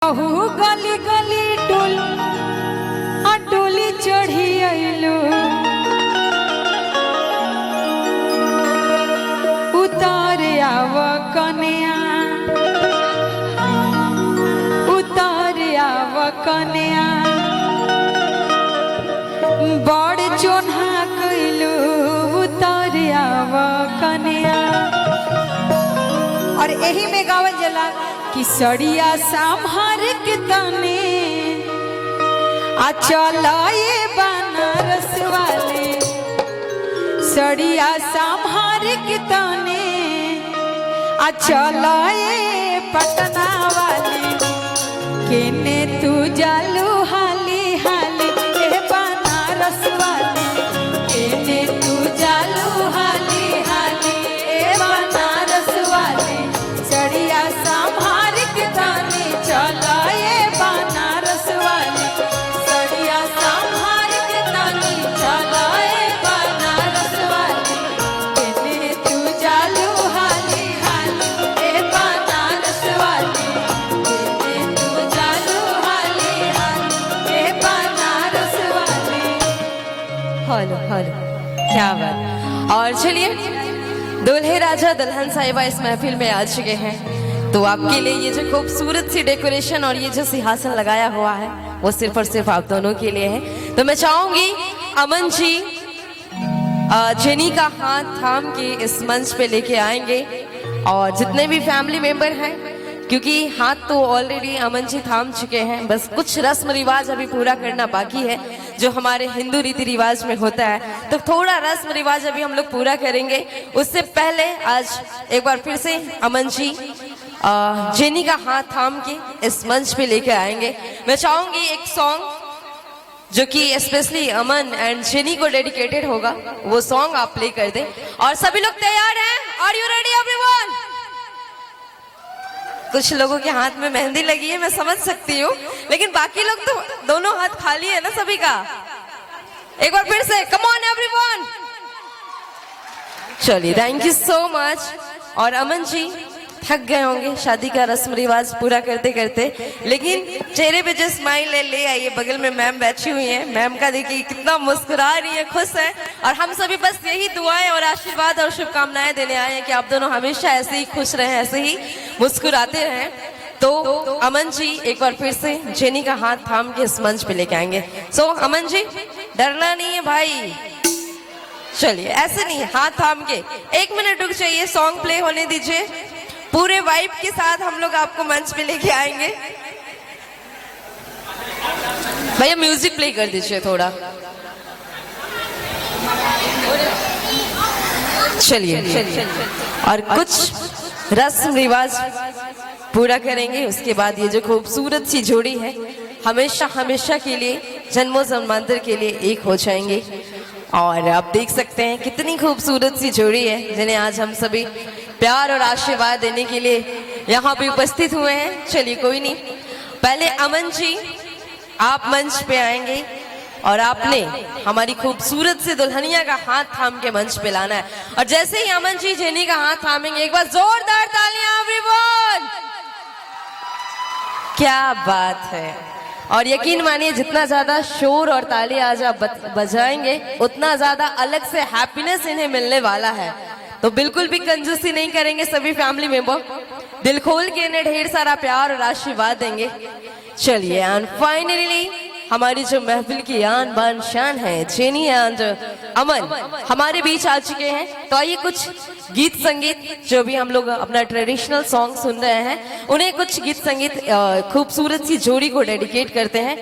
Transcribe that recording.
गली गली डोल डोली चढ़ी आइलो उतार आव कन्या उतार आव कन्या बड़ चोन्हा कइलो उतार आव कन्या। और यही में गावल जला कि सड़िया संभार के तने चलाए बनारस वाले सड़िया संभार के तने चलाए पटना वाले केने तू जालू हाली हाली ए बनारस वाले केने तू जालू हाली हाली ए बनारस वाले सड़िया संभार के तने चलाए बनारस वाले सड़िया संभार के तने चलाए बनारस वाले केने तू जालू हाली हाली ए बनारस वाले केने तू जालू हाली हाली ए बनारस वाले। हेलो हेलो, क्या बात। और चलिए, दूल्हे राजा दुल्हन साहिबा इस महफिल में आ चुके हैं, तो आपके लिए ये जो खूबसूरत सी डेकोरेशन और ये जो सिंहासन लगाया हुआ है वो सिर्फ और सिर्फ आप दोनों के लिए है। तो मैं चाहूंगी अमन जी जेनी का हाथ थाम के इस मंच पे लेके आएंगे और जितने भी फैमिली मेंबर हैं, क्योंकि हाथ तो ऑलरेडी अमन जी थाम चुके हैं, बस कुछ रस्म रिवाज अभी पूरा करना बाकी है जो हमारे हिंदू रीति रिवाज में होता है, तो थोड़ा रस्म रिवाज अभी हम लोग पूरा करेंगे। उससे पहले आज एक बार फिर से अमन जी जेनी का हाथ थाम के इस मंच पे लेकर आएंगे। मैं चाहूंगी एक सॉन्ग जो कि स्पेशली अमन एंड जेनी को डेडिकेटेड होगा, वो सॉन्ग आप प्ले कर दें। और सभी लोग तैयार हैं? Are you ready everyone? कुछ लोगों के हाथ में मेहंदी लगी है, मैं समझ सकती हूँ, लेकिन बाकी लोग तो दोनों हाथ खाली है ना सभी का। एक बार फिर से कम ऑन एवरीवन। चलिए, थैंक यू सो मच। और अमन जी थक गए होंगे शादी का रस्म रिवाज पूरा करते करते, लेकिन चेहरे पे जो स्माइल है ले आइए। बगल में मैम बैठी हुई हैं, मैम का देखिए कितना मुस्कुरा रही है, खुश है। और हम सभी बस यही दुआएं और आशीर्वाद और शुभकामनाएं देने आए हैं कि आप दोनों हमेशा ऐसे ही खुश रहें, ऐसे ही मुस्कुराते रहें। तो अमन जी एक बार फिर से जेनी का हाथ थाम के इस मंच पे लेके आएंगे। सो अमन जी, डरना नहीं है भाई, चलिए ऐसे नहीं, हाथ थाम के। एक मिनट रुक जाइए, सॉन्ग प्ले होने दीजिए। पूरे वाइब के साथ हम लोग आपको मंच पे लेके आएंगे। भैया म्यूजिक प्ले कर दीजिए थोड़ा। चलिए, और कुछ रस्म रिवाज पूरा करेंगे, उसके बाद ये जो खूबसूरत सी जोड़ी है हमेशा हमेशा के लिए, जन्मों जन्मांतर के लिए एक हो जाएंगे। और आप देख सकते हैं कितनी खूबसूरत सी जोड़ी है जिन्हें आज हम सभी प्यार और आशीर्वाद देने के लिए यहाँ पे उपस्थित हुए हैं। चलिए कोई नहीं, पहले अमन जी आप मंच पे आएंगे और आपने हमारी खूबसूरत से दुल्हनिया का हाथ थाम के मंच पे लाना है। और जैसे ही अमन जी जेनी का हाथ थामेंगे, एक बार जोरदार तालियां एवरीवन। क्या बात है। और यकीन मानिए, जितना ज्यादा शोर और ताली आज आप बजाएंगे उतना ज्यादा अलग से हैप्पीनेस इन्हें मिलने वाला है। तो बिल्कुल भी कंजूसी नहीं करेंगे सभी फैमिली मेंबर, दिल खोल के इन्हें ढेर सारा प्यार और आशीर्वाद देंगे। चलिए, एंड फाइनली हमारी जो महफिल की आन बान शान है, जेनी एंड अमन हमारे बीच आ चुके हैं। तो आइए कुछ गीत संगीत, जो भी हम लोग अपना ट्रेडिशनल सॉन्ग सुन रहे हैं, उन्हें कुछ गीत संगीत खूबसूरत सी जोड़ी को डेडिकेट करते हैं।